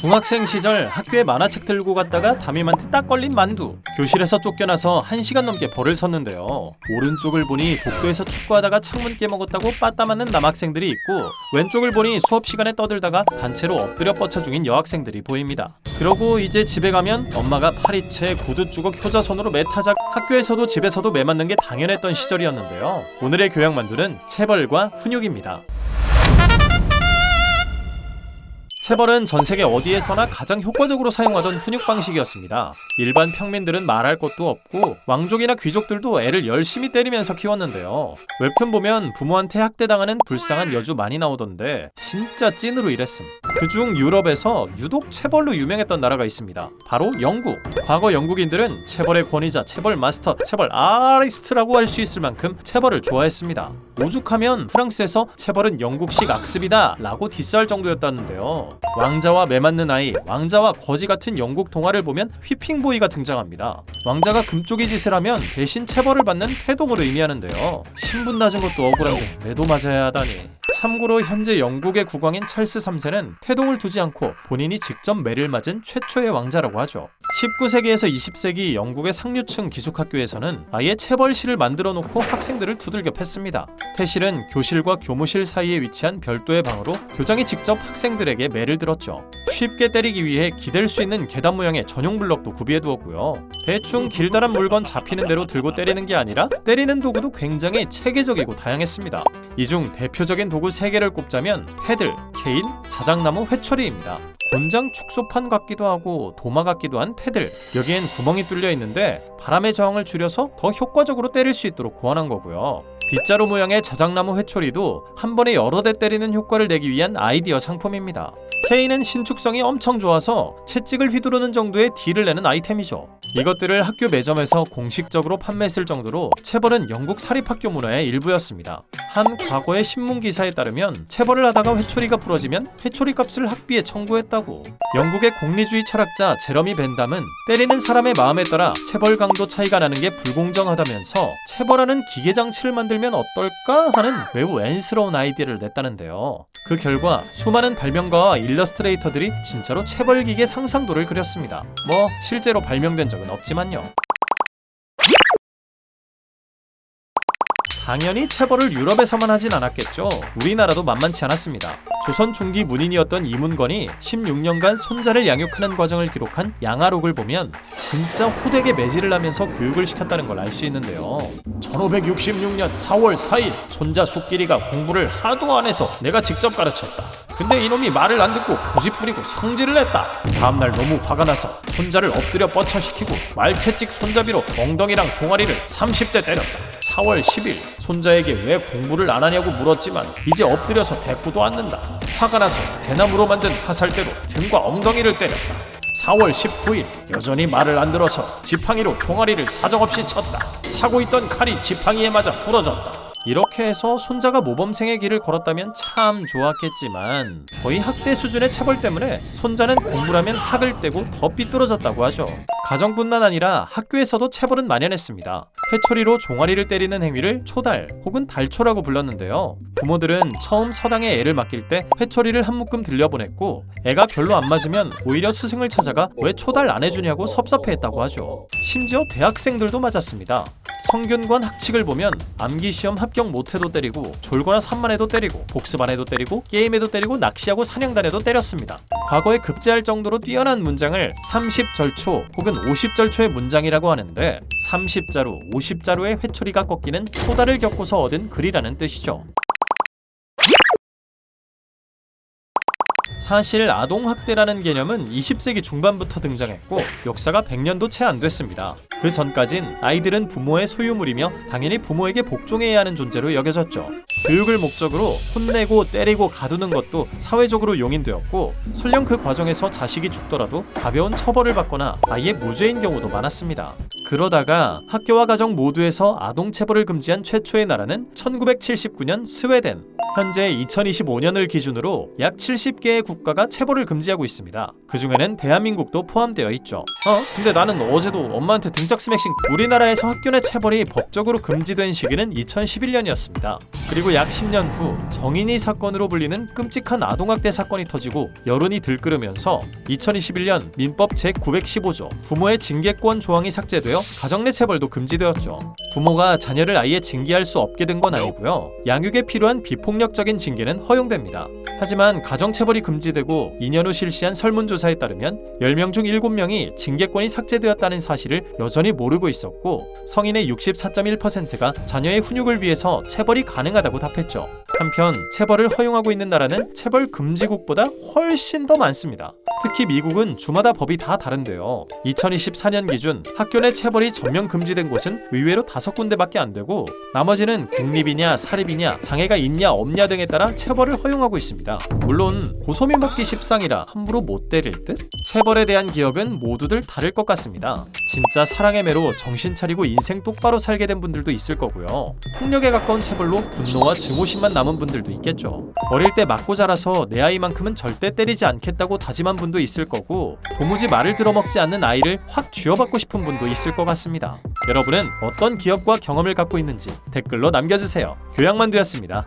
중학생 시절 학교에 만화책 들고 갔다가 담임한테 딱 걸린 만두. 교실에서 쫓겨나서 1시간 넘게 벌을 섰는데요. 오른쪽을 보니 복도에서 축구하다가 창문 깨먹었다고 빠따 맞는 남학생들이 있고, 왼쪽을 보니 수업 시간에 떠들다가 단체로 엎드려 뻗쳐 중인 여학생들이 보입니다. 그러고 이제 집에 가면 엄마가 파리채, 구두 주걱, 효자손으로 매타작. 학교에서도 집에서도 매 맞는 게 당연했던 시절이었는데요. 오늘의 교양만두는 체벌과 훈육입니다. 체벌은 전 세계 어디에서나 가장 효과적으로 사용하던 훈육 방식이었습니다. 일반 평민들은 말할 것도 없고 왕족이나 귀족들도 애를 열심히 때리면서 키웠는데요. 웹툰 보면 부모한테 학대당하는 불쌍한 여주 많이 나오던데 진짜 찐으로 이랬음. 그중 유럽에서 유독 체벌로 유명했던 나라가 있습니다. 바로 영국. 과거 영국인들은 체벌의 권위자, 체벌 마스터, 체벌 아리스트라고 할 수 있을 만큼 체벌을 좋아했습니다. 오죽하면 프랑스에서 체벌은 영국식 악습이다 라고 디스할 정도였다는데요. 왕자와 매맞는 아이, 왕자와 거지 같은 영국 동화를 보면 휘핑보이가 등장합니다. 왕자가 금쪽이 짓을 하면 대신 체벌을 받는 태동을 의미하는데요. 신분 낮은 것도 억울한데 매도 맞아야 하다니. 참고로 현재 영국의 국왕인 찰스 3세는 태동을 두지 않고 본인이 직접 매를 맞은 최초의 왕자라고 하죠. 19세기에서 20세기 영국의 상류층 기숙학교에서는 아예 체벌실을 만들어 놓고 학생들을 두들겨 팼습니다. 태실은 교실과 교무실 사이에 위치한 별도의 방으로 교장이 직접 학생들에게 매를 들었죠. 쉽게 때리기 위해 기댈 수 있는 계단 모양의 전용 블럭도 구비해 두었고요. 대충 길다란 물건 잡히는 대로 들고 때리는 게 아니라 때리는 도구도 굉장히 체계적이고 다양했습니다. 이 중 대표적인 도구 3개를 꼽자면 패들, 케인, 자작나무 회초리입니다. 곤장 축소판 같기도 하고 도마 같기도 한 패들, 여기엔 구멍이 뚫려 있는데 바람의 저항을 줄여서 더 효과적으로 때릴 수 있도록 고안한 거고요. 빗자루 모양의 자작나무 회초리도 한 번에 여러 대 때리는 효과를 내기 위한 아이디어 상품입니다. 케인은 신축성이 엄청 좋아서 채찍을 휘두르는 정도의 딜을 내는 아이템이죠. 이것들을 학교 매점에서 공식적으로 판매했을 정도로 체벌은 영국 사립학교 문화의 일부였습니다. 한 과거의 신문 기사에 따르면 체벌을 하다가 회초리가 부러지면 회초리 값을 학비에 청구했다고. 영국의 공리주의 철학자 제러미 벤담은 때리는 사람의 마음에 따라 체벌 강도 차이가 나는 게 불공정하다면서 체벌하는 기계장치를 만들면 어떨까 하는 매우 N스러운 아이디어를 냈다는데요. 그 결과 수많은 발명가와 일러스트레이터들이 진짜로 체벌기계 상상도를 그렸습니다. 뭐 실제로 발명된 적은 없지만요. 당연히 체벌을 유럽에서만 하진 않았겠죠. 우리나라도 만만치 않았습니다. 조선 중기 문인이었던 이문건이 16년간 손자를 양육하는 과정을 기록한 양아록을 보면 진짜 호되게 매질을 하면서 교육을 시켰다는 걸 알 수 있는데요. 1566년 4월 4일 손자 숙길이가 공부를 하도 안 해서 내가 직접 가르쳤다. 근데 이놈이 말을 안 듣고 고집 부리고 성질을 냈다. 다음날 너무 화가 나서 손자를 엎드려 뻗쳐시키고 말채찍 손잡이로 엉덩이랑 종아리를 30대 때렸다. 4월 10일 손자에게 왜 공부를 안 하냐고 물었지만 이제 엎드려서 대꾸도 않는다. 화가 나서 대나무로 만든 화살대로 등과 엉덩이를 때렸다. 4월 19일 여전히 말을 안 들어서 지팡이로 종아리를 사정없이 쳤다. 차고 있던 칼이 지팡이에 맞아 부러졌다. 이렇게 해서 손자가 모범생의 길을 걸었다면 참 좋았겠지만 거의 학대 수준의 체벌 때문에 손자는 공부를 하면 학을 떼고 더 삐뚤어졌다고 하죠. 가정뿐만 아니라 학교에서도 체벌은 만연했습니다. 회초리로 종아리를 때리는 행위를 초달 혹은 달초라고 불렀는데요. 부모들은 처음 서당에 애를 맡길 때 회초리를 한 묶음 들려보냈고 애가 별로 안 맞으면 오히려 스승을 찾아가 왜 초달 안 해주냐고 섭섭해했다고 하죠. 심지어 대학생들도 맞았습니다. 성균관 학칙을 보면 암기시험 합격 못해도 때리고 졸거나 산만해도 때리고 복습 안 해도 때리고 게임해도 때리고 낚시하고 사냥단에도 때렸습니다. 과거에 급제할 정도로 뛰어난 문장을 30절초 혹은 50절초의 문장이라고 하는데 30자루, 50자루의 회초리가 꺾이는 초달을 겪고서 얻은 글이라는 뜻이죠. 사실 아동학대라는 개념은 20세기 중반부터 등장했고 역사가 100년도 채 안 됐습니다. 그 전까진 아이들은 부모의 소유물이며 당연히 부모에게 복종해야 하는 존재로 여겨졌죠. 교육을 목적으로 혼내고 때리고 가두는 것도 사회적으로 용인되었고 설령 그 과정에서 자식이 죽더라도 가벼운 처벌을 받거나 아예 무죄인 경우도 많았습니다. 그러다가 학교와 가정 모두에서 아동체벌을 금지한 최초의 나라는 1979년 스웨덴. 현재 2025년을 기준으로 약 70개의 국가가 체벌을 금지하고 있습니다. 그 중에는 대한민국도 포함되어 있죠. 근데 나는 어제도 엄마한테 등짝 성적 스매싱. 우리나라에서 학교 내 체벌이 법적으로 금지된 시기는 2011년이었습니다. 그리고 약 10년 후 정인이 사건으로 불리는 끔찍한 아동학대 사건이 터지고 여론이 들끓으면서 2021년 민법 제915조 부모의 징계권 조항이 삭제되어 가정 내 체벌도 금지되었죠. 부모가 자녀를 아예 징계할 수 없게 된 건 아니고요. 양육에 필요한 비폭력적인 징계는 허용됩니다. 하지만 가정체벌이 금지되고 2년 후 실시한 설문조사에 따르면 10명 중 7명이 징계권이 삭제되었다는 사실을 여전히 모르고 있었고 성인의 64.1%가 자녀의 훈육을 위해서 체벌이 가능하다고 답했죠. 한편 체벌을 허용하고 있는 나라는 체벌 금지국보다 훨씬 더 많습니다. 특히 미국은 주마다 법이 다 다른데요. 2024년 기준 학교 내 체벌이 전면 금지된 곳은 의외로 5군데밖에 안 되고 나머지는 공립이냐 사립이냐 장애가 있냐 없냐 등에 따라 체벌을 허용하고 있습니다. 물론 고소미 먹기 십상이라 함부로 못 때릴 듯? 체벌에 대한 기억은 모두들 다를 것 같습니다. 진짜 사랑의 매로 정신 차리고 인생 똑바로 살게 된 분들도 있을 거고요. 폭력에 가까운 체벌로 분노와 증오심만 남은 분들도 있겠죠. 어릴 때 맞고 자라서 내 아이만큼은 절대 때리지 않겠다고 다짐한 분도 있을 거고 도무지 말을 들어먹지 않는 아이를 확 쥐어받고 싶은 분도 있을 것 같습니다. 여러분은 어떤 기억과 경험을 갖고 있는지 댓글로 남겨주세요. 교양만두였습니다.